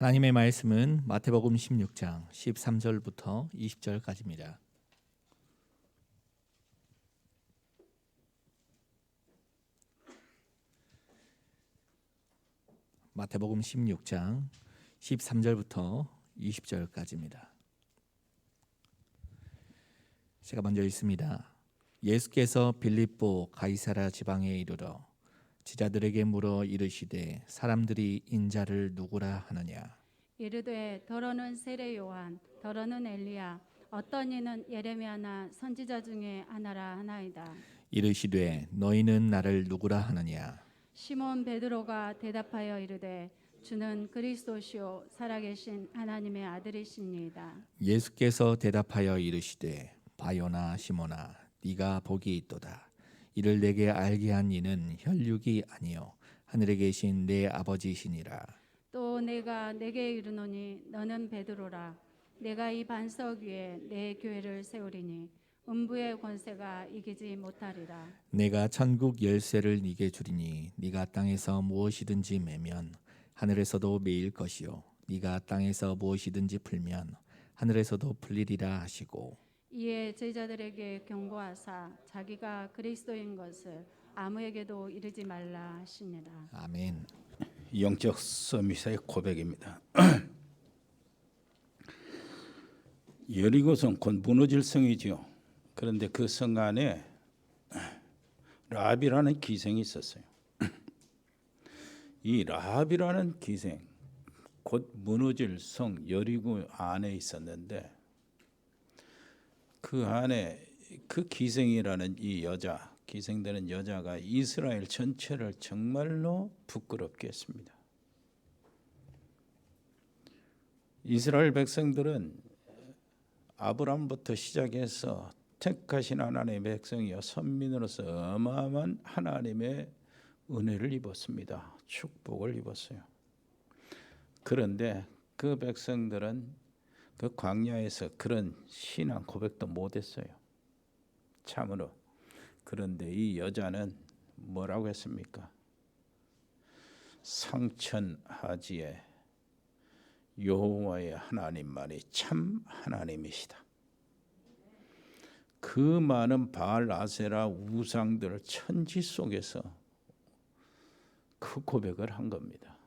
하나님의 말씀은 마태복음 16장 13절부터 20절까지입니다. 마태복음 16장 13절부터 20절까지입니다. 제가 먼저 읽습니다. 예수께서 빌립보 가이사랴 지방에 이르러 제자들에게 물어 이르시되 사람들이 인자를 누구라 하느냐. 이르되 더러는 세례 요한, 더러는 엘리야, 어떤 이는 예레미야나 선지자 중에 하나라 하나이다. 이르시되 너희는 나를 누구라 하느냐. 시몬 베드로가 대답하여 이르되 주는 그리스도시요 살아계신 하나님의 아들이시니이다. 예수께서 대답하여 이르시되 바요나 시몬아 네가 복이 있도다. 이를 내게 알게 한 이는 혈육이 아니요 하늘에 계신 내 아버지시니라. 또 내가 내게 이르노니 너는 베드로라. 내가 이 반석 위에 내 교회를 세우리니 음부의 권세가 이기지 못하리라. 내가 천국 열쇠를 네게 주리니 네가 땅에서 무엇이든지 매면 하늘에서도 매일 것이요 네가 땅에서 무엇이든지 풀면 하늘에서도 풀리리라 하시고, 이에 제자들에게 경고하사 자기가 그리스도인 것을 아무에게도 이르지 말라 하시니라. 아멘. 영적 서밋의 고백입니다. 여리고성 곧 무너질 성이지요. 그런데 그 성 안에 라합이라는 기생이 있었어요. 이 라합이라는 기생, 곧 무너질 성 여리고 안에 있었는데, 그 안에 그 기생이라는 이 여자, 기생되는 여자가 이스라엘 전체를 정말로 부끄럽게 했습니다. 이스라엘 백성들은 아브라함부터 시작해서 택하신 하나님의 백성이여 선민으로서 어마어마한 하나님의 은혜를 입었습니다. 축복을 입었어요. 그런데 그 백성들은 그 광야에서 그런 신앙 고백도 못했어요. 참으로. 그런데 이 여자는 뭐라고 했습니까? 상천하지에 여호와의 하나님만이 참 하나님이시다. 그 많은 바알 아세라 우상들 천지 속에서 그 고백을 한 겁니다.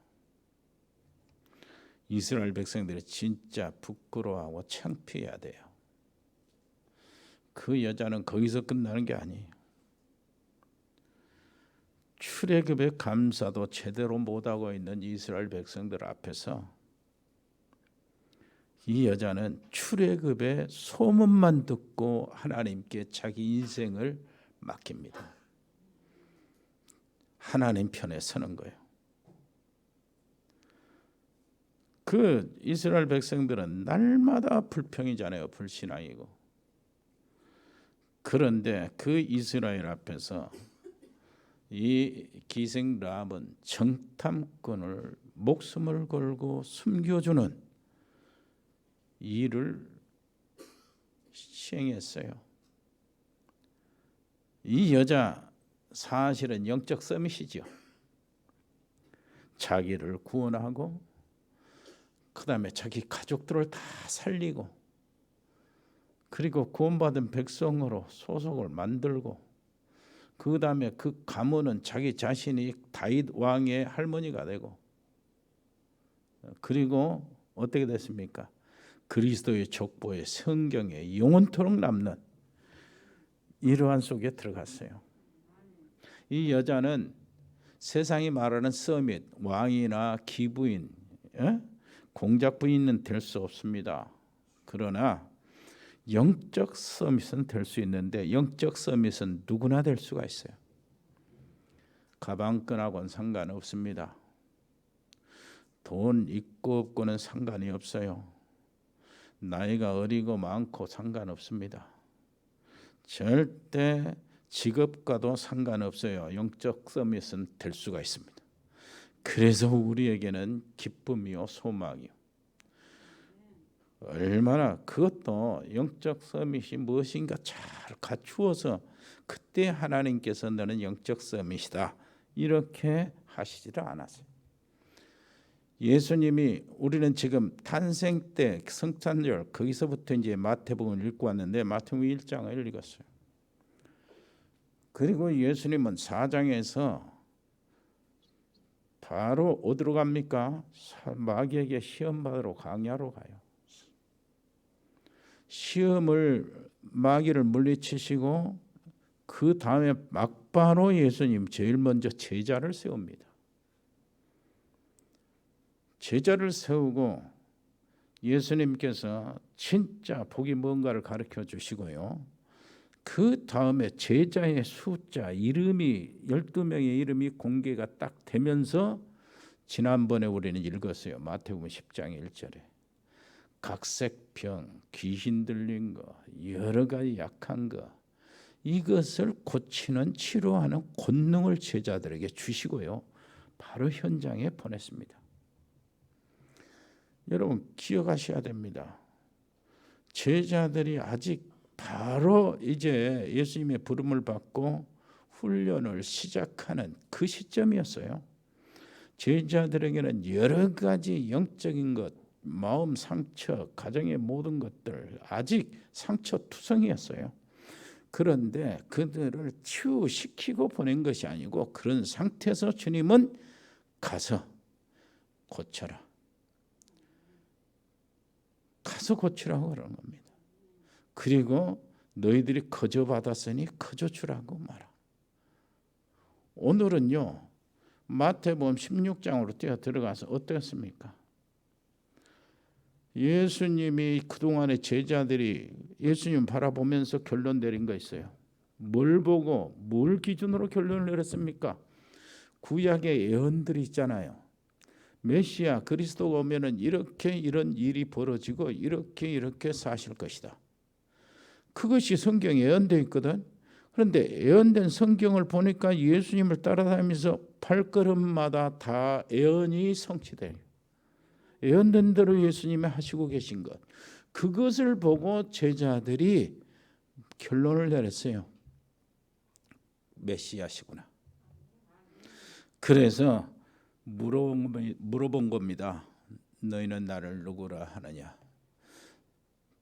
이스라엘 백성들이 진짜 부끄러워하고 창피해야 돼요. 그 여자는 거기서 끝나는 게 아니에요. 출애굽의 감사도 제대로 못하고 있는 이스라엘 백성들 앞에서 이 여자는 출애굽의 소문만 듣고 하나님께 자기 인생을 맡깁니다. 하나님 편에 서는 거예요. 그 이스라엘 백성들은 날마다 불평이잖아요. 불신앙이고. 그런데 그 이스라엘 앞에서 이 기생 라합은 정탐꾼을 목숨을 걸고 숨겨주는 일을 시행했어요. 이 여자 사실은 영적 서밋이죠. 자기를 구원하고 그 다음에 자기 가족들을 다 살리고 그리고 구원받은 백성으로 소속을 만들고 그 다음에 그 가문은 자기 자신이 다윗 왕의 할머니가 되고 그리고 어떻게 됐습니까? 그리스도의 족보에 성경에 영원토록 남는 이러한 속에 들어갔어요. 이 여자는 세상이 말하는 서밋, 왕이나 기부인, 공작 부인은 될 수 없습니다. 그러나 영적 서밋은 될 수 있는데 영적 서밋은 누구나 될 수가 있어요. 가방끈하고는 상관없습니다. 돈 있고 없고는 상관이 없어요. 나이가 어리고 많고 상관없습니다. 절대 직업과도 상관없어요. 영적 서밋은 될 수가 있습니다. 그래서 우리에게는 기쁨이요 소망이요. 얼마나 그것도 영적 서밋이 무엇인가 잘 갖추어서 그때 하나님께서 너는 영적 서밋이다 이렇게 하시지를 않았어요. 예수님이 우리는 지금 탄생 때 성탄절 거기서부터 이제 마태복음을 읽고 왔는데 마태복음 1장을 읽었어요. 그리고 예수님은 4장에서 바로 어디로 갑니까? 마귀에게 시험 받으러 광야로 가요. 시험을 마귀를 물리치시고 그 다음에 막바로 예수님 제일 먼저 제자를 세웁니다. 제자를 세우고 예수님께서 진짜 복이 뭔가를 가르쳐 주시고요. 그 다음에 제자의 숫자, 이름이 12명의 이름이 공개가 딱 되면서 지난번에 우리는 읽었어요. 마태복음 10장 1절에 각색병, 귀신 들린 거, 여러 가지 약한 거 이것을 고치는 치료하는 권능을 제자들에게 주시고요. 바로 현장에 보냈습니다. 여러분 기억하셔야 됩니다. 제자들이 아직 바로 이제 예수님의 부름을 받고 훈련을 시작하는 그 시점이었어요. 제자들에게는 여러 가지 영적인 것, 마음 상처, 가정의 모든 것들 아직 상처투성이었어요. 그런데 그들을 치유시키고 보낸 것이 아니고 그런 상태에서 주님은 가서 고쳐라. 가서 고치라고 그러는 겁니다. 그리고 너희들이 거저 받았으니 거저 주라고 말하. 오늘은요 마태복음 16장으로 뛰어 들어가서 어땠습니까? 예수님이 그동안의 제자들이 예수님 바라보면서 결론 내린 거 있어요. 뭘 보고 뭘 기준으로 결론을 내렸습니까? 구약의 예언들이 있잖아요. 메시아 그리스도가 오면은 이렇게 이런 일이 벌어지고 이렇게 사실 것이다. 그것이 성경에 예언되어 있거든. 그런데 예언된 성경을 보니까 예수님을 따라다니면서 발걸음마다 다 예언이 성취돼요. 예언된 대로 예수님이 하시고 계신 것. 그것을 보고 제자들이 결론을 내렸어요. 메시아시구나. 그래서 물어본 겁니다. 너희는 나를 누구라 하느냐?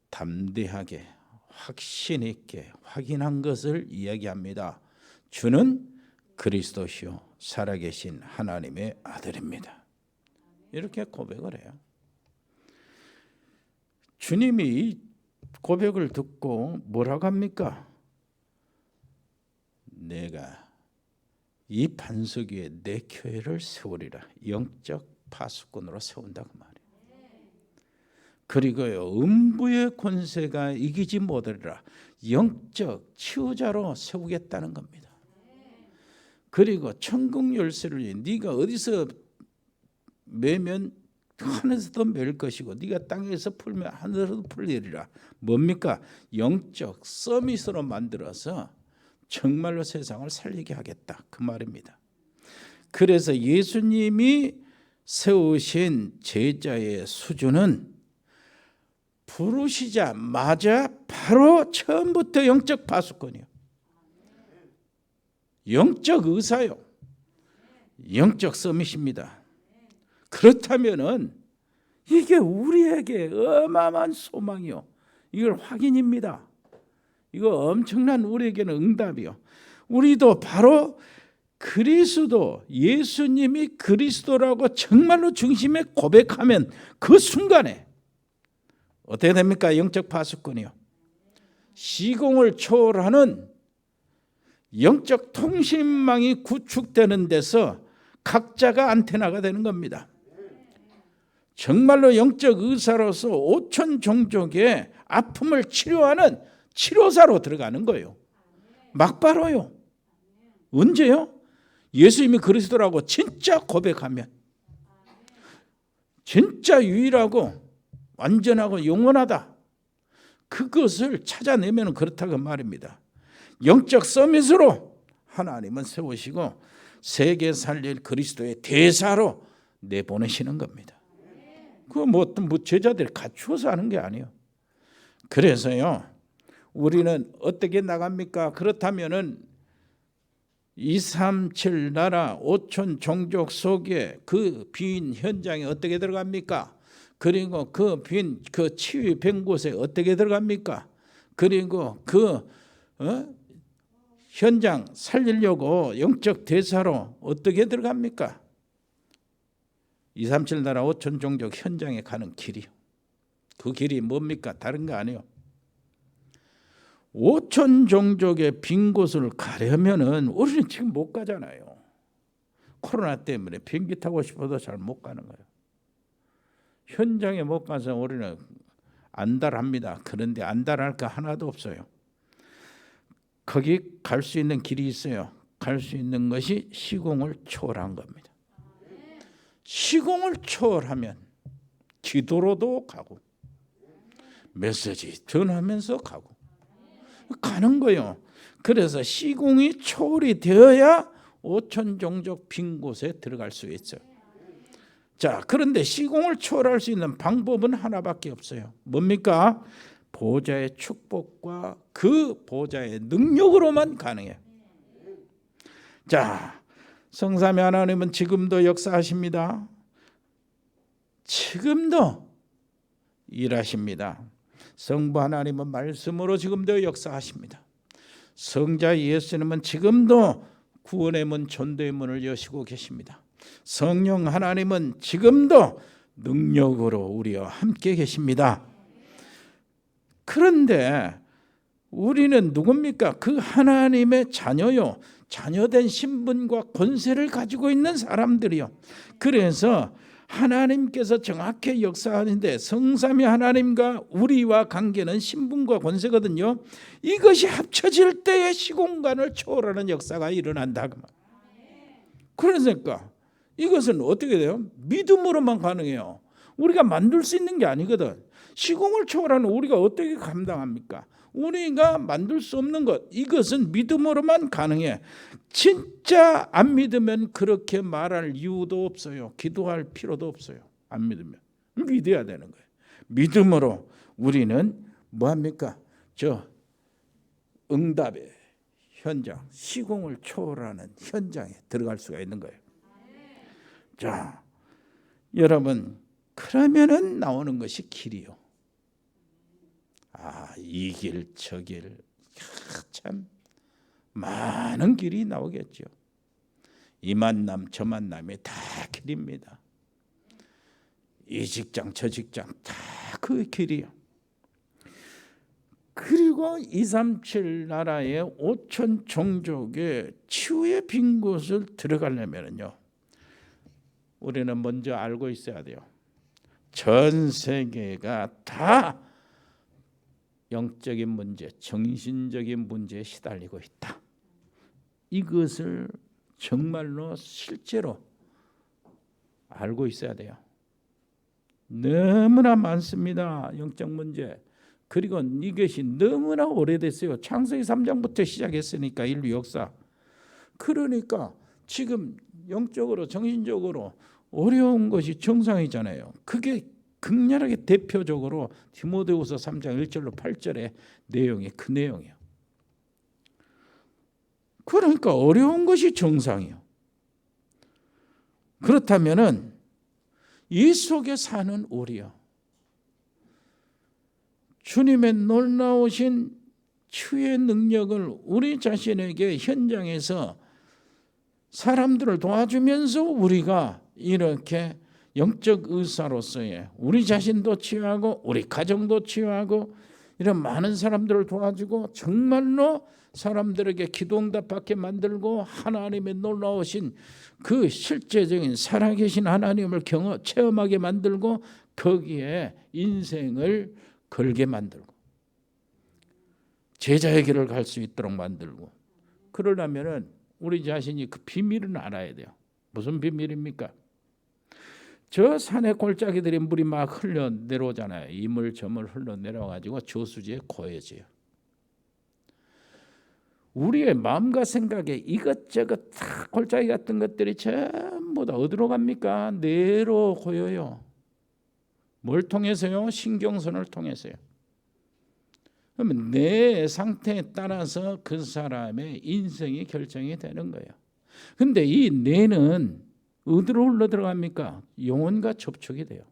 담대하게 확신 있게 확인한 것을 이야기합니다. 주는 그리스도시요 살아계신 하나님의 아들입니다. 이렇게 고백을 해요. 주님이 이 고백을 듣고 뭐라고 합니까? 내가 이 반석 위에 내 교회를 세우리라. 영적 파수꾼으로 세운다 그 말이에요. 그리고요 음부의 권세가 이기지 못하리라. 영적 치유자로 세우겠다는 겁니다. 그리고 천국 열쇠를 네가 어디서 매면 하늘에서도 맬 것이고 네가 땅에서 풀면 하늘에서도 풀리리라. 뭡니까? 영적 서밋으로 만들어서 정말로 세상을 살리게 하겠다 그 말입니다. 그래서 예수님이 세우신 제자의 수준은 부르시자마자 바로 처음부터 영적 파수꾼이요. 영적 의사요. 영적 서밋입니다. 그렇다면은 이게 우리에게 어마어마한 소망이요. 이걸 확인입니다. 이거 엄청난 우리에게는 응답이요. 우리도 바로 그리스도 예수님이 그리스도라고 정말로 중심에 고백하면 그 순간에 어떻게 됩니까? 영적 파수꾼이요. 시공을 초월하는 영적 통신망이 구축되는 데서 각자가 안테나가 되는 겁니다. 정말로 영적 의사로서 5천 종족의 아픔을 치료하는 치료사로 들어가는 거예요. 막바로요. 언제요? 예수님이 그리스도라고 진짜 고백하면, 진짜 유일하고 완전하고 영원하다. 그것을 찾아내면 그렇다고 말입니다. 영적 서밋으로 하나님은 세우시고 세계 살릴 그리스도의 대사로 내보내시는 겁니다. 그거 뭐 제자들이 갖추어서 하는 게 아니에요. 그래서요, 우리는 어떻게 나갑니까? 그렇다면은 237 나라 5천 종족 속에 그 빈 현장에 어떻게 들어갑니까? 그리고 그 빈 그 치유 빈 곳에 어떻게 들어갑니까? 그리고 그 현장 살리려고 영적 대사로 어떻게 들어갑니까? 237 나라 5천 종족 현장에 가는 길이요. 그 길이 뭡니까? 다른 거 아니에요. 5천 종족의 빈 곳을 가려면은 우리는 지금 못 가잖아요. 코로나 때문에 비행기 타고 싶어도 잘 못 가는 거예요. 현장에 못 가서 우리는 안달합니다. 그런데 안달할 거 하나도 없어요. 거기 갈 수 있는 길이 있어요. 갈 수 있는 것이 시공을 초월한 겁니다. 시공을 초월하면 기도로도 가고 메시지 전하면서 가고 가는 거예요. 그래서 시공이 초월이 되어야 5천 종족 빈 곳에 들어갈 수 있어요. 자, 그런데 시공을 초월할 수 있는 방법은 하나밖에 없어요. 뭡니까? 보좌의 축복과 그 보좌의 능력으로만 가능해요. 자, 성삼위 하나님은 지금도 역사하십니다. 지금도 일하십니다. 성부 하나님은 말씀으로 지금도 역사하십니다. 성자 예수님은 지금도 구원의 문, 전도의 문을 여시고 계십니다. 성령 하나님은 지금도 능력으로 우리와 함께 계십니다. 그런데 우리는 누굽니까? 그 하나님의 자녀요. 자녀된 신분과 권세를 가지고 있는 사람들이요. 그래서 하나님께서 정확히 역사하는데 성삼위 하나님과 우리와 관계는 신분과 권세거든요. 이것이 합쳐질 때에 시공간을 초월하는 역사가 일어난다. 그러니까 이것은 어떻게 돼요? 믿음으로만 가능해요. 우리가 만들 수 있는 게 아니거든. 시공을 초월하는 우리가 어떻게 감당합니까? 우리가 만들 수 없는 것, 이것은 믿음으로만 가능해. 진짜 안 믿으면 그렇게 말할 이유도 없어요. 기도할 필요도 없어요. 안 믿으면 믿어야 되는 거예요. 믿음으로 우리는 뭐합니까? 저 응답의 현장, 시공을 초월하는 현장에 들어갈 수가 있는 거예요. 자, 여러분, 그러면은 나오는 것이 길이요. 이 길, 저 길, 참 많은 길이 나오겠죠. 이 만남, 저 만남이 다 길입니다. 이 직장, 저 직장 다 그 길이요. 그리고 237 나라의 5천 종족의 치유의 빈 곳을 들어가려면요, 우리는 먼저 알고 있어야 돼요. 전 세계가 다 영적인 문제, 정신적인 문제에 시달리고 있다. 이것을 정말로 실제로 알고 있어야 돼요. 너무나 많습니다. 영적 문제. 그리고 이것이 너무나 오래됐어요. 창세기 3장부터 시작했으니까 인류 역사. 그러니까 지금 영적으로 정신적으로 어려운 것이 정상이잖아요. 그게 극렬하게 대표적으로 디모데후서 3장 1절로 8절의 내용이 그 내용이에요. 그러니까 어려운 것이 정상이에요. 그렇다면은 이 속에 사는 우리요, 주님의 놀라우신 치유의 능력을 우리 자신에게 현장에서 사람들을 도와주면서 우리가 이렇게 영적 의사로서의 우리 자신도 치유하고 우리 가정도 치유하고 이런 많은 사람들을 도와주고 정말로 사람들에게 기도응답받게 만들고 하나님의 놀라우신 그 실제적인 살아계신 하나님을 체험하게 만들고 거기에 인생을 걸게 만들고 제자의 길을 갈 수 있도록 만들고, 그러려면은 우리 자신이 그 비밀을 알아야 돼요. 무슨 비밀입니까? 저 산에 골짜기들이 물이 막 흘러 내려오잖아요. 이물 저물 흘러 내려와가지고 저수지에 고여져요. 우리의 마음과 생각에 이것저것 다 골짜기 같은 것들이 전부 다 어디로 갑니까? 내로 고여요. 뭘 통해서요? 신경선을 통해서요. 그러면 내 상태에 따라서 그 사람의 인생이 결정이 되는 거예요. 근데 이 뇌는 어디로 흘러 들어갑니까? 영혼과 접촉이 돼요.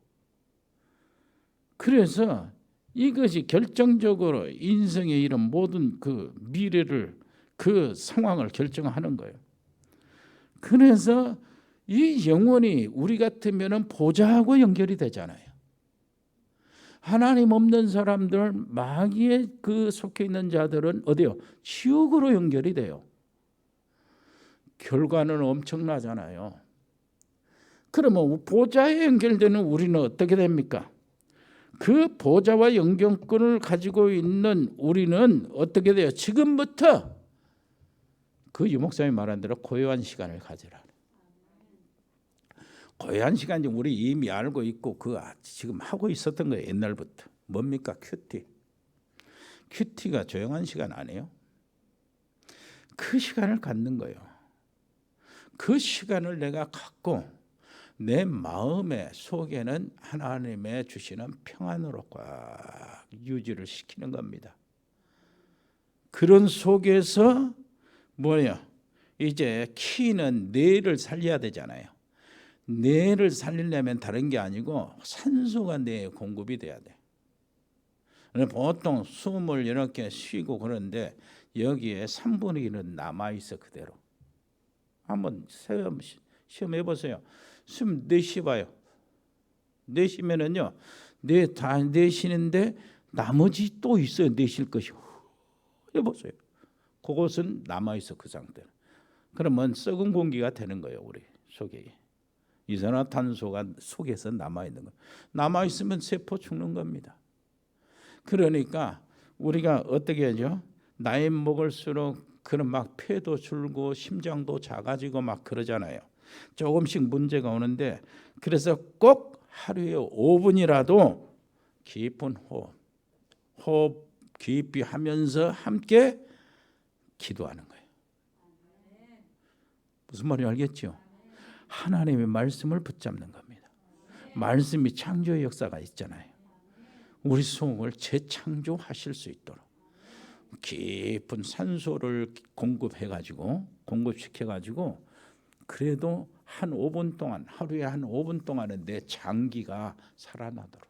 그래서 이것이 결정적으로 인생의 이런 모든 그 미래를, 그 상황을 결정하는 거예요. 그래서 이 영혼이 우리 같으면 보좌하고 연결이 되잖아요. 하나님 없는 사람들, 마귀에 그 속해 있는 자들은 어디요? 지옥으로 연결이 돼요. 결과는 엄청나잖아요. 그러면 보좌에 연결되는 우리는 어떻게 됩니까? 그 보좌와 연결권을 가지고 있는 우리는 어떻게 돼요? 지금부터 그 유목사님이 말한 대로 고요한 시간을 가지라. 고요한 시간이 우리 이미 알고 있고 그 지금 하고 있었던 거예요. 옛날부터. 뭡니까? 큐티. 큐티가 조용한 시간 아니에요? 그 시간을 갖는 거예요. 그 시간을 내가 갖고 내 마음의 속에는 하나님의 주시는 평안으로 꽉 유지를 시키는 겁니다. 그런 속에서 뭐냐? 이제 키는 뇌를 살려야 되잖아요. 뇌를 살리려면 다른 게 아니고 산소가 뇌에 공급이 돼야 돼. 보통 숨을 이렇게 쉬고 그러는데 여기에 3분의 1은 남아있어 그대로. 한번 시험해 보세요. 숨 내쉬봐요. 내쉬면은요, 다 내쉬는데 나머지 또 있어요. 내쉴 것이. 해보세요. 그것은 남아있어 그 상태로. 그러면 썩은 공기가 되는 거예요. 우리 속에. 이산화탄소가 속에서 남아있는 거예요. 남아있으면 세포 죽는 겁니다. 그러니까 우리가 어떻게 하죠? 나이 먹을수록 그런 막 폐도 줄고 심장도 작아지고 막 그러잖아요. 조금씩 문제가 오는데 그래서 꼭 하루에 5분이라도 깊은 호흡 깊이 하면서 함께 기도하는 거예요. 무슨 말인지 알겠죠? 하나님의 말씀을 붙잡는 겁니다. 말씀이 창조의 역사가 있잖아요. 우리 속을 재창조하실 수 있도록 깊은 산소를 공급시켜가지고 그래도 한 5분 동안, 하루에 한 5분 동안은 내 장기가 살아나도록.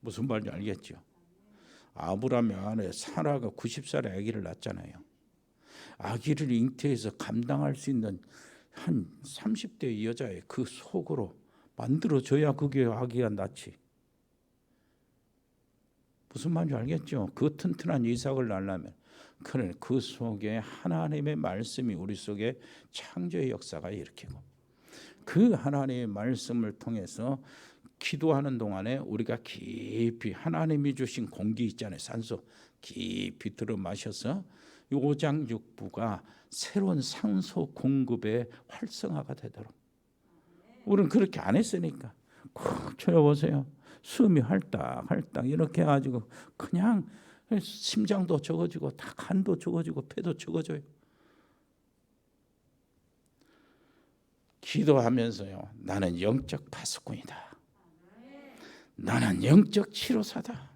무슨 말인지 알겠죠? 아브라함의 아내 사라가 90살에 아기를 낳잖아요. 아기를 잉태해서 감당할 수 있는 한 30대 여자의 그 속으로 만들어줘야 그게 아기가 낳지. 무슨 말인지 알겠죠? 그 튼튼한 이삭을 낳으려면 그래 그 속에 하나님의 말씀이 우리 속에 창조의 역사가 일으키고 그 하나님의 말씀을 통해서 기도하는 동안에 우리가 깊이 하나님이 주신 공기 있잖아요. 산소 깊이 들어 마셔서 오장육부가 새로운 산소 공급의 활성화가 되도록. 우리는 그렇게 안 했으니까. 콕 쳐보세요. 숨이 할딱할딱 이렇게 해가지고 그냥 심장도 적어지고 다 간도 적어지고 폐도 적어져요. 기도하면서요. 나는 영적 파수꾼이다. 나는 영적 치료사다.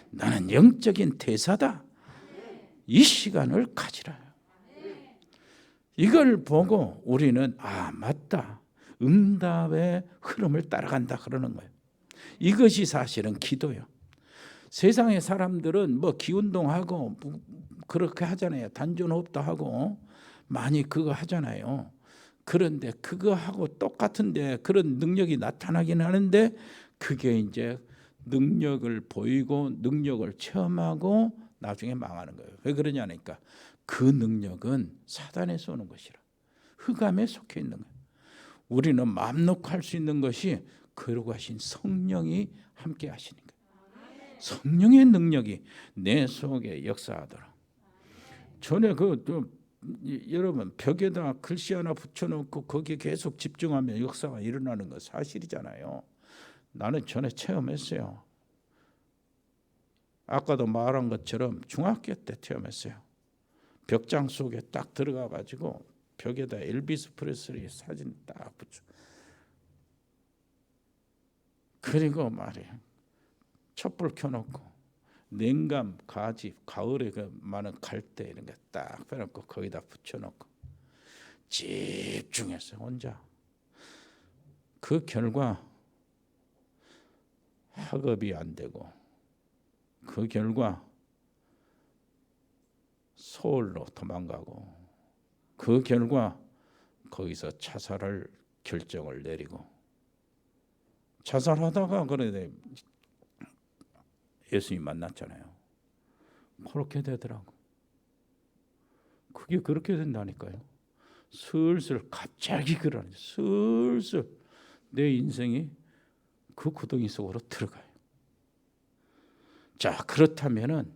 나는 영적인 대사다. 이 시간을 가지라. 이걸 보고 우리는 맞다. 응답의 흐름을 따라간다 그러는 거예요. 이것이 사실은 기도예요. 세상의 사람들은 뭐 기운동하고 그렇게 하잖아요. 단전호흡도 하고 많이 그거 하잖아요. 그런데 그거 하고 똑같은데 그런 능력이 나타나긴 하는데 그게 이제 능력을 보이고 능력을 체험하고 나중에 망하는 거예요. 왜 그러냐니까 그 능력은 사단에서 오는 것이라. 흑암에 속해 있는 거예요. 우리는 마음 놓고 할 수 있는 것이 거룩하신 성령이 함께 하시는 거예요. 성령의 능력이 내 속에 역사하도록. 전에 여러분 벽에다 글씨 하나 붙여놓고 거기에 계속 집중하면 역사가 일어나는 거 사실이잖아요. 나는 전에 체험했어요. 아까도 말한 것처럼 중학교 때 체험했어요. 벽장 속에 딱 들어가 가지고 벽에다 엘비스 프레슬리 사진 딱 붙여. 그리고 말이에요. 촛불 켜놓고 냉감, 가지, 가을에 그 많은 갈대 이런 거 딱 빼놓고 거기다 붙여놓고 집중해서 혼자. 그 결과 학업이 안 되고 그 결과 서울로 도망가고 그 결과 거기서 자살할 결정을 내리고 자살하다가 그래 예수님 만났잖아요. 그렇게 되더라고. 그게 그렇게 된다니까요. 슬슬 갑자기 그러네. 슬슬 내 인생이 그 구덩이 속으로 들어가요. 자, 그렇다면은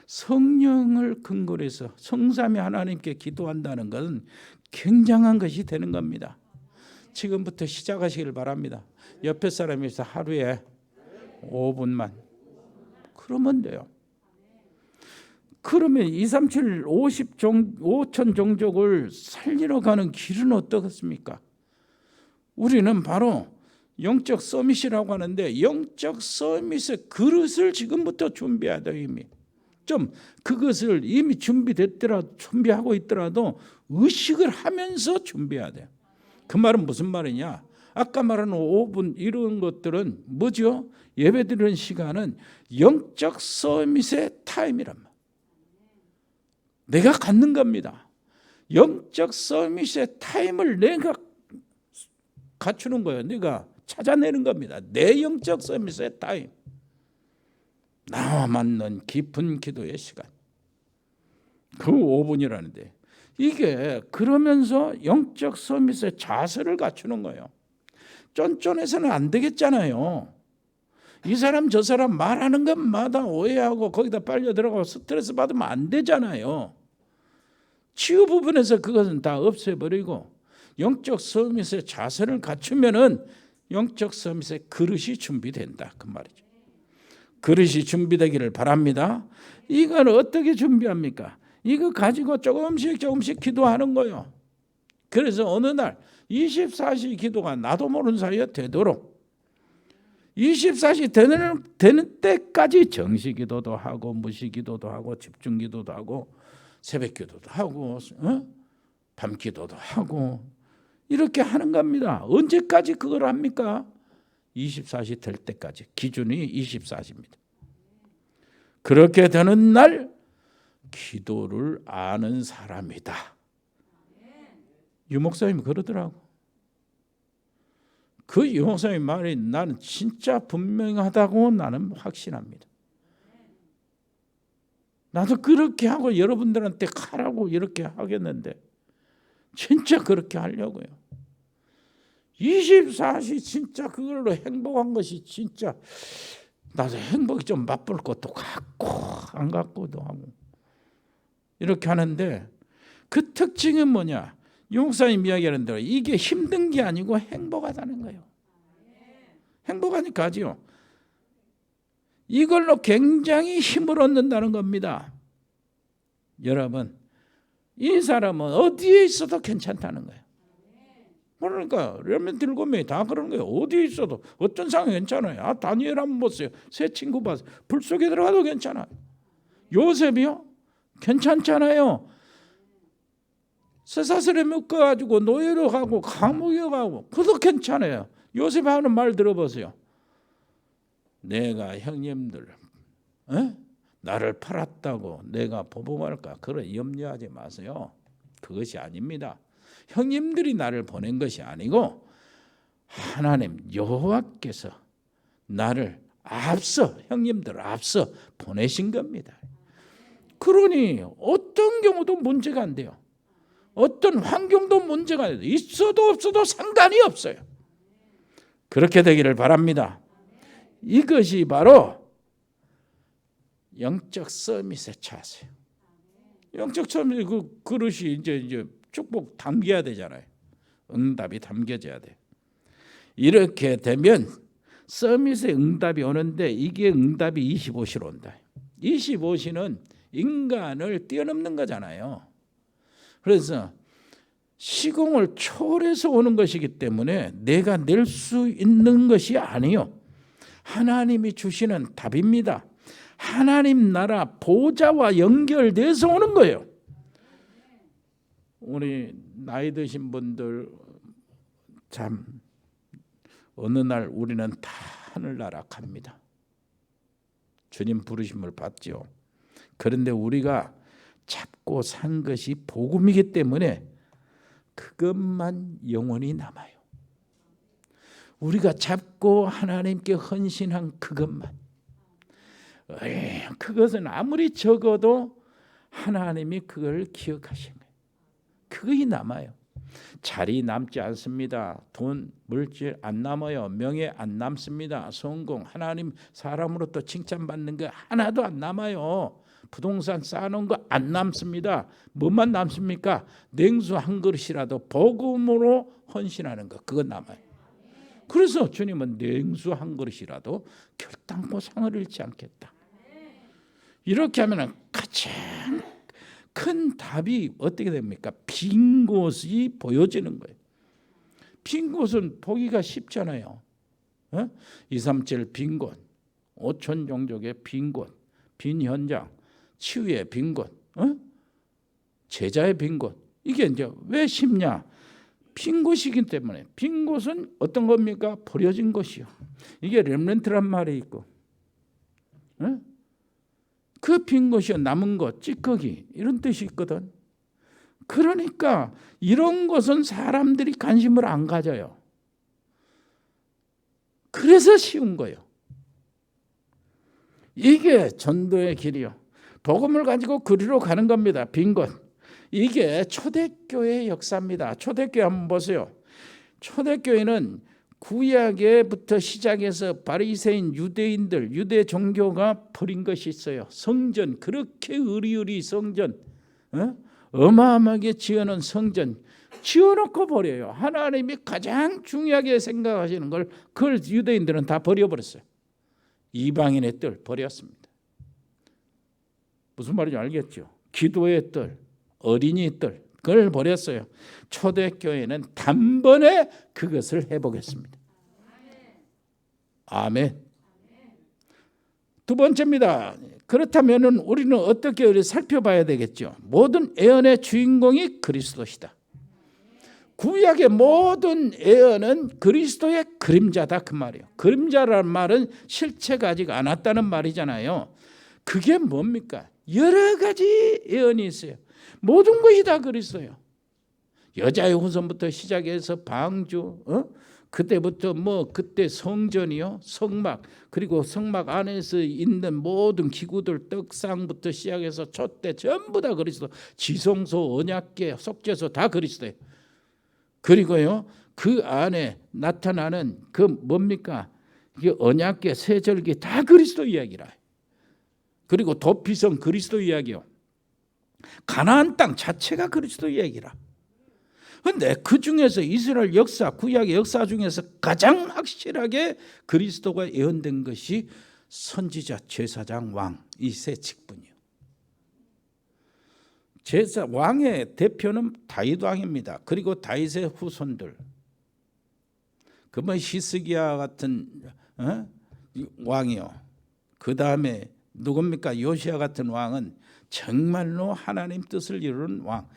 성령을 근거로 해서 성삼위 하나님께 기도한다는 것은 굉장한 것이 되는 겁니다. 지금부터 시작하시길 바랍니다. 옆에 사람에서 하루에 5분만 그러면 돼요. 그러면 237, 5천 종족을 살리러 가는 길은 어떻습니까? 우리는 바로 영적 서밋이라고 하는데 영적 서밋의 그릇을 지금부터 준비해야 돼요. 이미 좀 그것을 이미 준비하고 있더라도 의식을 하면서 준비해야 돼요. 그 말은 무슨 말이냐? 아까 말한 5분 이런 것들은 뭐죠? 예배드리는 시간은 영적 서밋의 타임이란 말. 내가 갖는 겁니다. 영적 서밋의 타임을 내가 갖추는 거예요. 내가 찾아내는 겁니다. 내 영적 서밋의 타임. 나와 맞는 깊은 기도의 시간. 그 5분이라는데 이게 그러면서 영적 서밋의 자세를 갖추는 거예요. 쫀쫀해서는 안 되겠잖아요. 이 사람 저 사람 말하는 것마다 오해하고 거기다 빨려 들어가고 스트레스 받으면 안 되잖아요. 치유 부분에서 그것은 다 없애버리고 영적 서밋의 자세를 갖추면은 영적 서밋의 그릇이 준비된다 그 말이죠. 그릇이 준비되기를 바랍니다. 이걸 어떻게 준비합니까? 이거 가지고 조금씩 기도하는 거예요. 그래서 어느 날 24시 기도가 나도 모르는 사이에 되도록 24시 되는 때까지 정시기도도 하고 무시기도도 하고 집중기도도 하고 새벽기도도 하고 밤기도도 하고 이렇게 하는 겁니다. 언제까지 그걸 합니까? 24시 될 때까지. 기준이 24시입니다. 그렇게 되는 날 기도를 아는 사람이다. 유목사님이 그러더라고. 그 유목사님 말이 나는 진짜 분명하다고 나는 확신합니다. 나도 그렇게 하고 여러분들한테 가라고 이렇게 하겠는데 진짜 그렇게 하려고요. 24시 진짜 그걸로 행복한 것이 진짜 나도 행복이 좀 맛볼 것도 같고 안 같고도 하고 이렇게 하는데 그 특징은 뭐냐? 유목사님 이야기하는 대로 이게 힘든 게 아니고 행복하다는 거예요. 행복하니까 하지요. 이걸로 굉장히 힘을 얻는다는 겁니다. 여러분, 이 사람은 어디에 있어도 괜찮다는 거예요. 그러니까 렘넌트 7명이 다 그러는 거예요. 어디에 있어도 어떤 상황이 괜찮아요. 다니엘 한번 보세요. 새 친구 봐서 불 속에 들어가도 괜찮아요. 요셉이요? 괜찮잖아요. 쇠사슬에 묶어가지고 노예로 가고 감옥에 가고 그것도 괜찮아요. 요셉 하는 말 들어보세요. 내가 형님들 나를 팔았다고 내가 보복할까? 그런 염려하지 마세요. 그것이 아닙니다. 형님들이 나를 보낸 것이 아니고 하나님 여호와께서 나를 형님들 앞서 보내신 겁니다. 그러니 어떤 경우도 문제가 안 돼요. 어떤 환경도 문제가 안 돼요. 있어도 없어도 상관이 없어요. 그렇게 되기를 바랍니다. 이것이 바로 영적 서밋의 자세. 영적 서밋의 그 그릇이 이제 축복 담겨야 되잖아요. 응답이 담겨져야 돼. 이렇게 되면 서밋의 응답이 오는데 이게 응답이 25시로 온다. 25시는 인간을 뛰어넘는 거잖아요. 그래서 시공을 초월해서 오는 것이기 때문에 내가 낼 수 있는 것이 아니요. 하나님이 주시는 답입니다. 하나님 나라 보좌와 연결돼서 오는 거예요. 우리 나이 드신 분들 참 어느 날 우리는 다 하늘나라 갑니다. 주님 부르심을 받죠. 그런데 우리가 잡고 산 것이 복음이기 때문에 그것만 영원히 남아요. 우리가 잡고 하나님께 헌신한 그것만. 그것은 아무리 적어도 하나님이 그걸 기억하신 거예요. 그것이 남아요. 자리 남지 않습니다. 돈, 물질 안 남아요. 명예 안 남습니다. 성공, 하나님 사람으로부터 칭찬받는 거 하나도 안 남아요. 부동산 쌓아놓은 거 안 남습니다. 뭐만 남습니까? 냉수 한 그릇이라도 복음으로 헌신하는 거, 그거 남아요. 그래서 주님은 냉수 한 그릇이라도 결단코 상을 잃지 않겠다. 이렇게 하면 가장 큰 답이 어떻게 됩니까? 빈 곳이 보여지는 거예요. 빈 곳은 보기가 쉽잖아요. 237 빈 곳, 5천 종족의 빈 곳, 빈 현장, 치유의 빈 곳, 제자의 빈 곳. 이게 이제 왜 쉽냐? 빈 곳이기 때문에. 빈 곳은 어떤 겁니까? 버려진 것이요. 이게 렘넌트란 말이 있고, 그 빈 곳이요, 남은 것, 찌꺼기, 이런 뜻이 있거든. 그러니까 이런 것은 사람들이 관심을 안 가져요. 그래서 쉬운 거예요. 이게 전도의 길이요. 복음을 가지고 그리로 가는 겁니다. 빈 곳. 이게 초대교회의 역사입니다. 초대교회 한번 보세요. 초대교회는 구약에부터 시작해서 바리새인 유대인들, 유대 종교가 버린 것이 있어요. 성전, 그렇게 의리의리 성전, 어마어마하게 지어놓은 성전 지어놓고 버려요. 하나님이 가장 중요하게 생각하시는 걸 그걸 유대인들은 다 버려버렸어요. 이방인의 뜰 버렸습니다. 무슨 말인지 알겠죠? 기도의 뜰, 어린이 뜰, 그걸 버렸어요. 초대교회는 단번에 그것을 해보겠습니다. 아멘. 두 번째입니다. 그렇다면 우리는 어떻게 살펴봐야 되겠죠? 모든 예언의 주인공이 그리스도시다. 구약의 모든 예언은 그리스도의 그림자다, 그 말이에요. 그림자라는 말은 실체가 아직 안 왔다는 말이잖아요. 그게 뭡니까? 여러 가지 예언이 있어요. 모든 것이 다 그리스도예요. 여자의 후손부터 시작해서 방주, 그때부터 그때 성전이요, 성막, 그리고 성막 안에서 있는 모든 기구들, 떡상부터 시작해서 촛대 전부 다 그리스도. 지성소, 언약궤, 속죄소 다 그리스도예요. 그리고요, 그 안에 나타나는 그 뭡니까? 이게 언약궤, 세절기 다 그리스도 이야기라. 그리고 도피성 그리스도 이야기요. 가나안 땅 자체가 그리스도 이야기라. 그런데 그 중에서 이스라엘 역사, 구약의 역사 중에서 가장 확실하게 그리스도가 예언된 것이 선지자, 제사장, 왕, 이 세 직분이요. 제사 왕의 대표는 다윗 왕입니다. 그리고 다윗의 후손들, 그러면 히스기야 같은 왕이요. 그 다음에 누굽니까? 요시야 같은 왕은 정말로 하나님 뜻을 이루는 왕.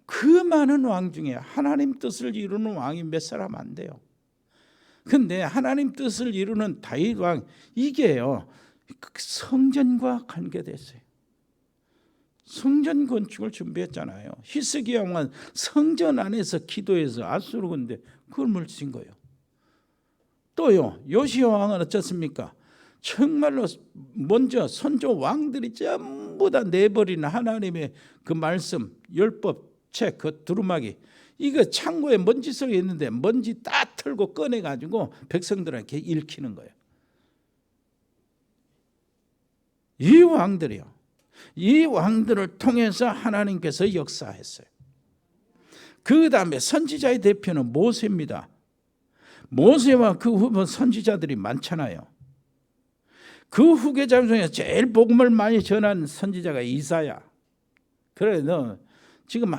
그 많은 왕 중에 하나님 뜻을 이루는 왕이 몇 사람 안 돼요. 근데 하나님 뜻을 이루는 다윗 왕, 이게요, 성전과 관계됐어요. 성전 건축을 준비했잖아요. 히스기야 왕은 성전 안에서 기도해서 아수르 군대 그걸 물리친 거예요. 또요, 요시야 왕은 어떻습니까? 정말로 먼저 선조 왕들이 전부 다 내버리는 하나님의 그 말씀, 율법, 책, 그 두루마기, 이거 창고에 먼지 속에 있는데 먼지 딱 털고 꺼내가지고 백성들에게 읽히는 거예요. 이 왕들이요, 이 왕들을 통해서 하나님께서 역사했어요. 그 다음에 선지자의 대표는 모세입니다. 모세와 그 후보 선지자들이 많잖아요. 그 후계자 중에 제일 복음을 많이 전한 선지자가 이사야. 그래, 너 지금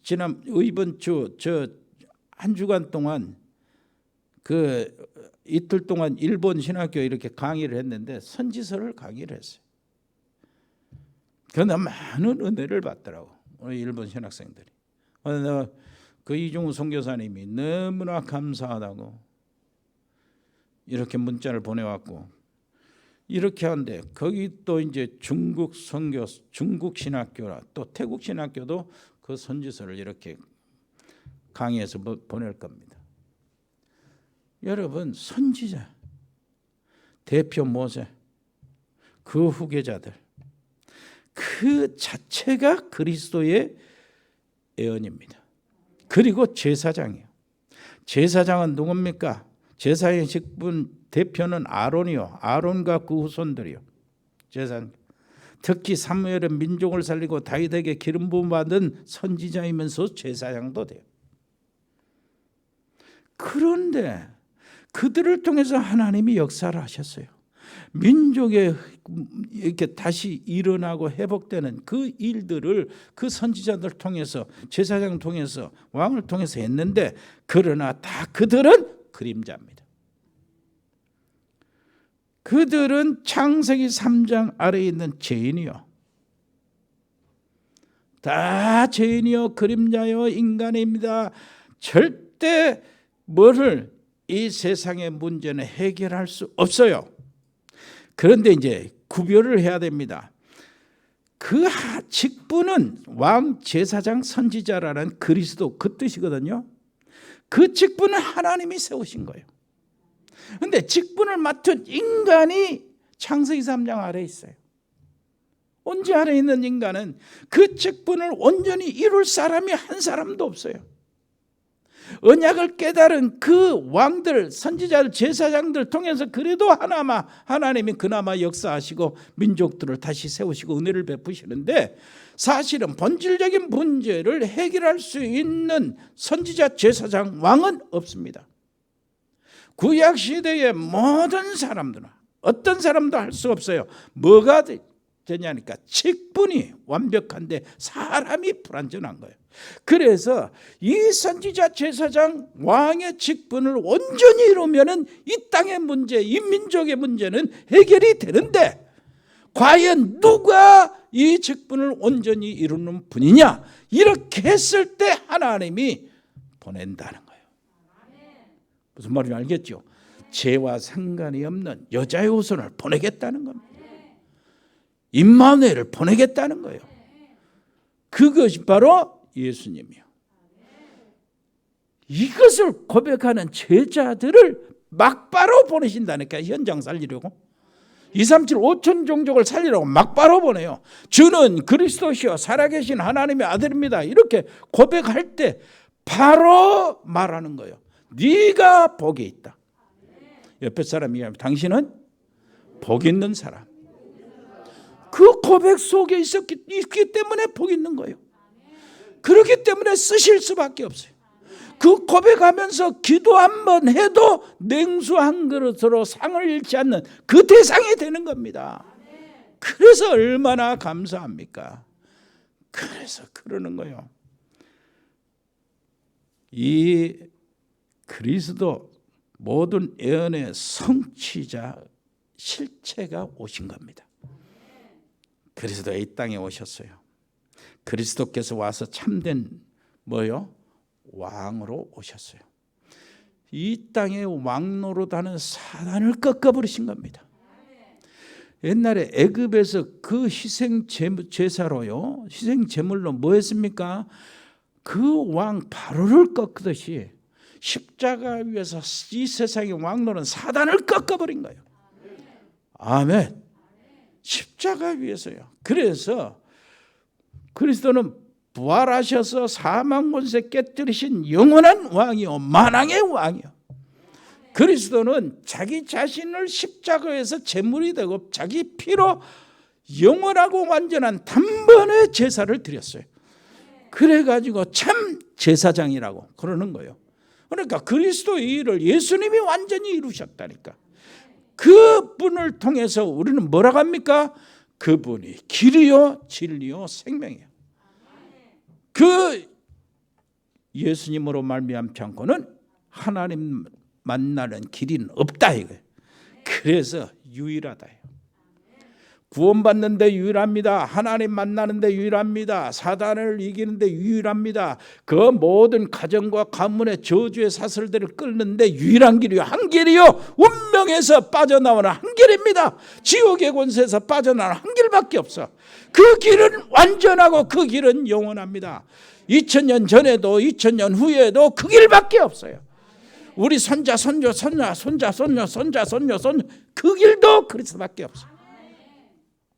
지난 이번 주 저 한 주간 동안 그 이틀 동안 일본 신학교에 이렇게 강의를 했는데 선지서를 강의를 했어요. 그러나 많은 은혜를 받더라고 우리 일본 신학생들이. 내가 그 이종우 선교사님이 너무나 감사하다고 이렇게 문자를 보내왔고, 이렇게 하는데 거기 또 이제 중국 선교, 중국 신학교라 또 태국 신학교도 그 선지서를 이렇게 강의해서 보낼 겁니다. 여러분, 선지자, 대표 모세, 그 후계자들, 그 자체가 그리스도의 예언입니다. 그리고 제사장이요. 제사장은 누굽니까? 제사의 직분 대표는 아론이요. 아론과 그 후손들이요. 제사장. 특히 사무엘은 민족을 살리고 다윗에게 기름 부음 받은 선지자이면서 제사장도 돼요. 그런데 그들을 통해서 하나님이 역사를 하셨어요. 민족에 이렇게 다시 일어나고 회복되는 그 일들을 그 선지자들 통해서, 제사장 통해서, 왕을 통해서 했는데, 그러나 다 그들은 그림자입니다. 그들은 창세기 3장 아래에 있는 죄인이요, 다 죄인이요 그림자요 인간입니다. 절대 뭐를 이 세상의 문제는 해결할 수 없어요. 그런데 이제 구별을 해야 됩니다. 그 직분은 왕, 제사장, 선지자라는 그리스도 그 뜻이거든요. 그 직분은 하나님이 세우신 거예요. 그런데 직분을 맡은 인간이 창세기 3장 아래에 있어요. 언제 아래에 있는 인간은 그 직분을 온전히 이룰 사람이 한 사람도 없어요. 언약을 깨달은 그 왕들, 선지자들, 제사장들 통해서 그래도 하나님이 그나마 역사하시고 민족들을 다시 세우시고 은혜를 베푸시는데, 사실은 본질적인 문제를 해결할 수 있는 선지자, 제사장, 왕은 없습니다. 구약 시대의 모든 사람들은 어떤 사람도 할 수 없어요. 뭐가 되냐니까 직분이 완벽한데 사람이 불완전한 거예요. 그래서 이 선지자, 제사장, 왕의 직분을 온전히 이루면은 이 땅의 문제, 이 민족의 문제는 해결이 되는데, 과연 누가 이 직분을 온전히 이루는 분이냐? 이렇게 했을 때 하나님이 보낸다는 거예요. 무슨 말인지 알겠죠? 죄와 상관이 없는 여자의 후손을 보내겠다는 겁니다. 임마누엘을 보내겠다는 거예요. 그것이 바로 예수님이요. 이것을 고백하는 제자들을 막바로 보내신다니까, 현장 살리려고. 237 5천 종족을 살리려고 막바로 보내요. 주는 그리스도시요 살아계신 하나님의 아들입니다. 이렇게 고백할 때 바로 말하는 거예요. 네가 복이 있다. 옆에 사람이 얘기하면 당신은 복 있는 사람. 그 고백 속에 있기 때문에 복 있는 거예요. 그렇기 때문에 쓰실 수밖에 없어요. 그 고백하면서 기도 한 번 해도 냉수 한 그릇으로 상을 잃지 않는 그 대상이 되는 겁니다. 그래서 얼마나 감사합니까? 그래서 그러는 거예요. 이 그리스도 모든 예언의 성취자, 실체가 오신 겁니다. 그리스도가 이 땅에 오셨어요. 그리스도께서 와서 참된 왕으로 오셨어요. 이 땅에 왕노릇하는 사단을 꺾어버리신 겁니다. 옛날에 애굽에서 그 희생 제사로요, 희생 제물로 뭐 했습니까? 그 왕 바로를 꺾듯이 십자가 위에서 이 세상의 왕노는 사단을 꺾어버린 거예요. 아멘. 십자가 위에서요. 그래서 그리스도는 부활하셔서 사망 권세 깨뜨리신 영원한 왕이요, 만왕의 왕이요. 그리스도는 자기 자신을 십자가에서 제물이 되고 자기 피로 영원하고 완전한 단번에 제사를 드렸어요. 그래가지고 참 제사장이라고 그러는 거예요. 그러니까 그리스도의 일을 예수님이 완전히 이루셨다니까. 그분을 통해서 우리는 뭐라고 합니까? 그분이 길이요 진리요 생명이에요. 그 예수님으로 말미암지 않고는 하나님 만나는 길은 없다 이거예요. 그래서 유일하다. 구원받는데 유일합니다. 하나님 만나는데 유일합니다. 사단을 이기는데 유일합니다. 그 모든 가정과 가문의 저주의 사슬들을 끊는데 유일한 길이요. 한 길이요. 운명에서 빠져나오는 한 길입니다. 지옥의 권세에서 빠져나오는 한 길밖에 없어. 그 길은 완전하고 그 길은 영원합니다. 2000년 전에도 2000년 후에도 그 길밖에 없어요. 우리 손자, 손녀, 손자, 손녀, 손자, 손녀, 그 길도 그리스도밖에 없어요.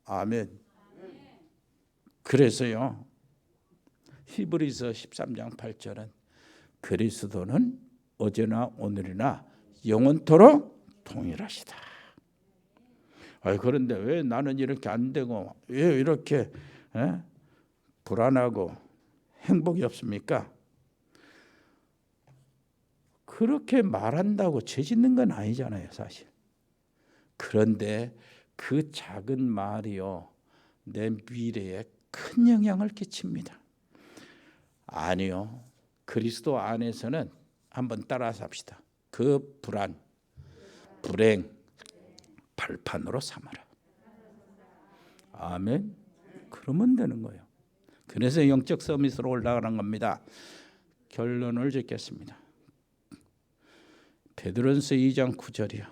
아멘. 그래서요, 히브리서 13장 8절은 그리스도는 어제나 오늘이나 영원토록 동일하시다. 그런데 왜 나는 이렇게 안 되고 왜 이렇게 불안하고 행복이 없습니까? 그렇게 말한다고 죄 짓는 건 아니잖아요, 사실. 그런데 그 작은 말이요, 내 미래에 큰 영향을 끼칩니다. 아니요, 그리스도 안에서는 한번 따라서 합시다. 그 불안, 불행, 발판으로 삼아라. 아멘. 그러면 되는 거예요. 그래서 영적 서밋으로 올라가는 겁니다. 결론을 짓겠습니다. 베드로전서 2장 9절이요.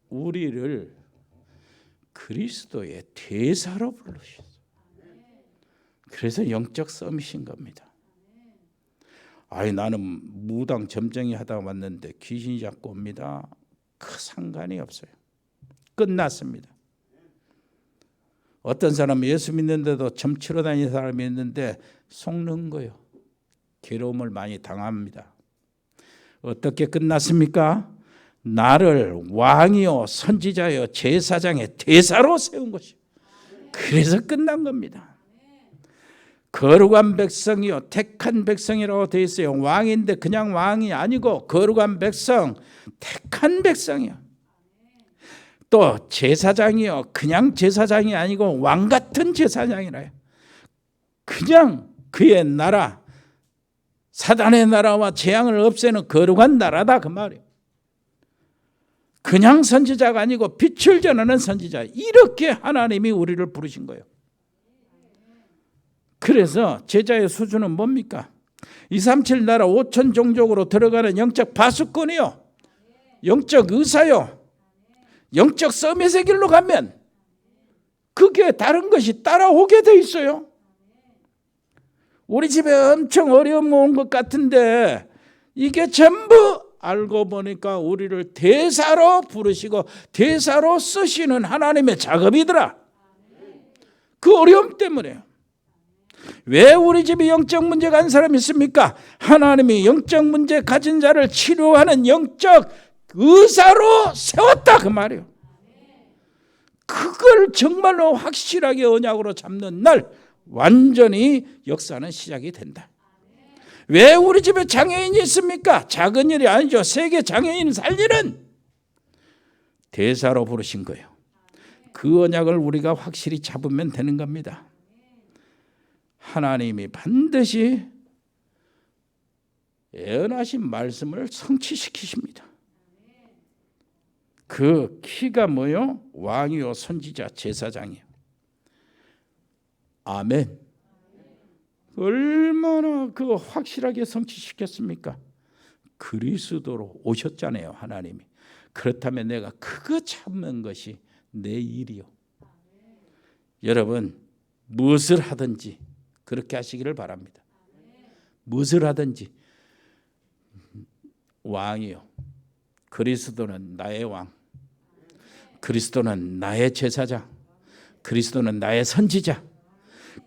우리를 그리스도의 대사로 부르셨어요. 그래서 영적 서밋인 겁니다. 나는 무당 점쟁이 하다 왔는데 귀신이 자꾸 옵니다. 그 상관이 없어요. 끝났습니다. 어떤 사람은 예수 믿는데도 점치러 다니는 사람이 있는데 속는 거예요. 괴로움을 많이 당합니다. 어떻게 끝났습니까? 나를 왕이요 선지자요 제사장의 대사로 세운 것이요. 그래서 끝난 겁니다. 거룩한 백성이요 택한 백성이라고 되어 있어요. 왕인데 그냥 왕이 아니고 거룩한 백성, 택한 백성이요. 또 제사장이요 그냥 제사장이 아니고 왕 같은 제사장이라요. 그냥 그의 나라, 사단의 나라와 재앙을 없애는 거룩한 나라다 그 말이에요. 그냥 선지자가 아니고 빛을 전하는 선지자, 이렇게 하나님이 우리를 부르신 거예요. 그래서 제자의 수준은 뭡니까? 237 나라 5천 종족으로 들어가는 영적 파수꾼이요, 영적 의사요, 영적 서밋의 길로 가면 그게 다른 것이 따라오게 돼 있어요. 우리 집에 엄청 어려움 온 것 같은데 이게 전부 알고 보니까 우리를 대사로 부르시고 대사로 쓰시는 하나님의 작업이더라. 그 어려움 때문에요. 왜 우리 집에 영적 문제가 한 사람이 있습니까? 하나님이 영적 문제 가진 자를 치료하는 영적 의사로 세웠다 그 말이에요. 그걸 정말로 확실하게 언약으로 잡는 날 완전히 역사는 시작이 된다. 왜 우리 집에 장애인이 있습니까? 작은 일이 아니죠. 세계 장애인 살리는 대사로 부르신 거예요. 그 언약을 우리가 확실히 잡으면 되는 겁니다. 하나님이 반드시 예언하신 말씀을 성취시키십니다. 그 키가 뭐요? 왕이요 선지자 제사장이요. 아멘. 얼마나 그 확실하게 성취시켰습니까? 그리스도로 오셨잖아요, 하나님이. 그렇다면 내가 그거 참는 것이 내 일이요. 여러분 무엇을 하든지 그렇게 하시기를 바랍니다. 무엇을 하든지 왕이요, 그리스도는 나의 왕, 그리스도는 나의 제사장, 그리스도는 나의 선지자.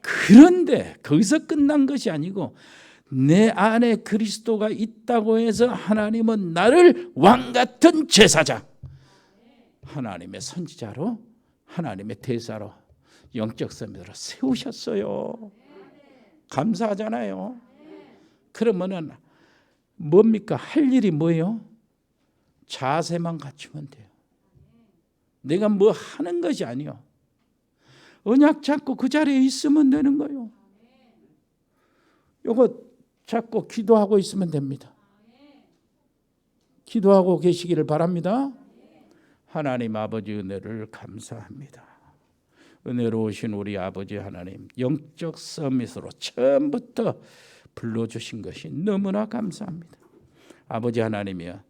그런데 거기서 끝난 것이 아니고 내 안에 그리스도가 있다고 해서 하나님은 나를 왕 같은 제사장, 하나님의 선지자로, 하나님의 대사로, 영적 선배로 세우셨어요. 감사하잖아요. 그러면은 뭡니까? 할 일이 뭐예요? 자세만 갖추면 돼요. 내가 뭐 하는 것이 아니요. 언약 잡고 그 자리에 있으면 되는 거예요. 요거 잡고 기도하고 있으면 됩니다. 기도하고 계시기를 바랍니다. 하나님 아버지 은혜를 감사합니다. 은혜로우신 우리 아버지 하나님, 영적 서밋으로 처음부터 불러주신 것이 너무나 감사합니다. 아버지 하나님이여,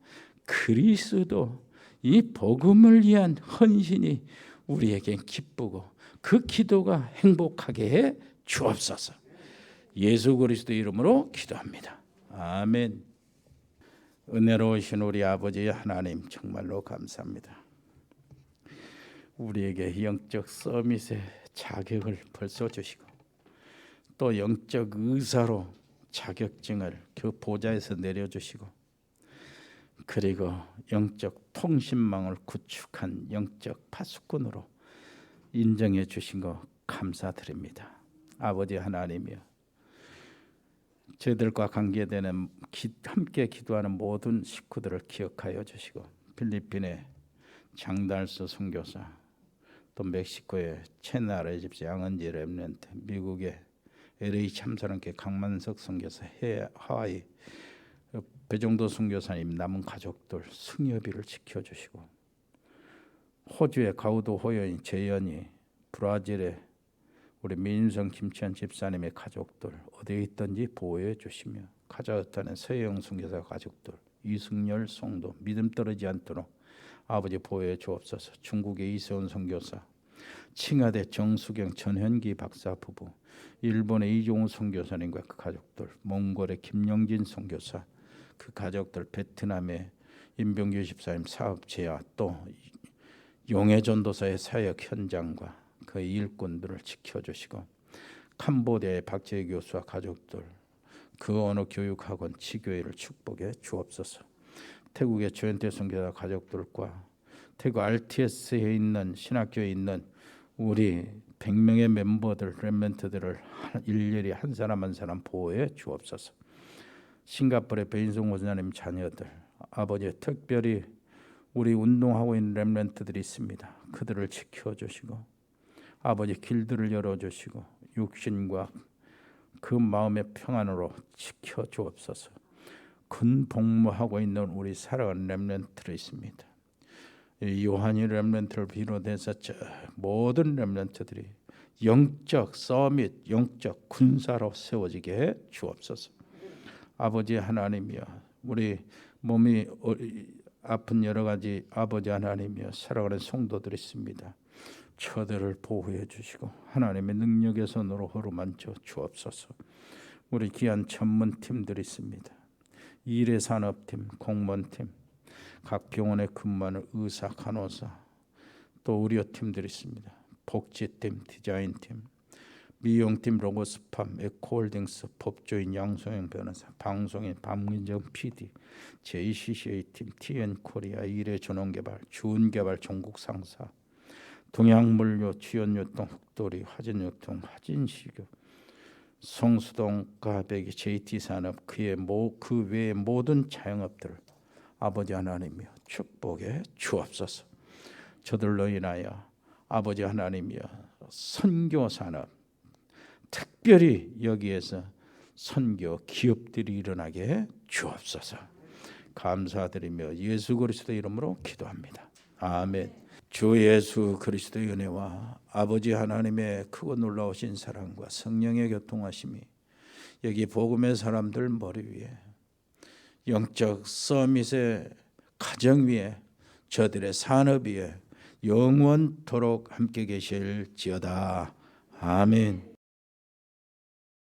그리스도 이 복음을 위한 헌신이 우리에겐 기쁘고 그 기도가 행복하게 해 주옵소서. 예수 그리스도 이름으로 기도합니다. 아멘. 은혜로우신 우리 아버지 하나님, 정말로 감사합니다. 우리에게 영적 서밋의 자격을 벌써 주시고 또 영적 의사로 자격증을 그 보좌에서 내려주시고, 그리고 영적 통신망을 구축한 영적 파수꾼으로 인정해 주신 것 감사드립니다. 아버지 하나님이여, 저희들과 관계되는 함께 기도하는 모든 식구들을 기억하여 주시고, 필리핀의 장달수 선교사, 또 멕시코의 채나라 집사 양은지 렘넌트, 미국의 LA 참사랑교회 강만석 선교사, 하와이 배종도 선교사님, 남은 가족들 승여비를 지켜주시고, 호주의 가우도 호연이, 재연이, 브라질의 우리 민성 김치현 집사님의 가족들 어디에 있든지 보호해 주시며, 카자흐스탄의 서영 선교사 가족들, 이승열 성도 믿음 떨어지지 않도록 아버지 보호해 주옵소서. 중국의 이세훈 선교사, 칭하대 정수경 전현기 박사 부부, 일본의 이종우 선교사님과 그 가족들, 몽골의 김영진 선교사 그 가족들, 베트남의 임병규 집사님 사업체와 또 용해전도사의 사역 현장과 그 일꾼들을 지켜주시고, 캄보디아의 박재희 교수와 가족들, 그 어느 교육학원 지교회를 축복해 주옵소서. 태국의 조현태 선교사 가족들과 태국 RTS에 있는 신학교에 있는 우리 100명의 멤버들, 렘넌트들을 일일이 한 사람 한 사람 보호해 주옵소서. 싱가포르의 배인성 원사님 자녀들, 아버지 특별히 우리 운동하고 있는 렘넌트들이 있습니다. 그들을 지켜주시고, 아버지 길들을 열어주시고, 육신과 그 마음의 평안으로 지켜주옵소서. 근 복무하고 있는 우리 사랑하는 렘넌트들이 있습니다. 요한이 렘넌트를 비롯해서 모든 렘넌트들이 영적 서밋, 영적 군사로 세워지게 해 주옵소서. 아버지 하나님이여, 우리 몸이 아픈 여러 가지 아버지 하나님이여 사랑하는 성도들이 있습니다. 저들을 보호해 주시고 하나님의 능력의 손으로 허루만져 주옵소서. 우리 귀한 전문팀들이 있습니다. 일의 산업팀, 공무원팀, 각 병원에 근무하는 의사, 간호사, 또 의료팀들이 있습니다. 복지팀, 디자인팀, 미용팀, 로고스팜, 에코홀딩스, 법조인 양소영 변호사, 방송인 박민정 PD, JCCA팀, TN코리아, 일해전원개발, 주은개발 전국 상사, 동양물류, 지연유통, 흑돌이, 화진유통, 화진식유, 성수동, 가백이, JT산업, 그 외의 모든 자영업들 아버지 하나님이여 축복해 주옵소서. 저들로 인하여 아버지 하나님이여 선교산업, 특별히 여기에서 선교 기업들이 일어나게 해 주옵소서. 감사드리며 예수 그리스도 이름으로 기도합니다. 아멘. 주 예수 그리스도의 은혜와 아버지 하나님의 크고 놀라우신 사랑과 성령의 교통하심이 여기 복음의 사람들 머리 위에, 영적 서밋의 가정 위에, 저들의 산업 위에 영원토록 함께 계실지어다. 아멘.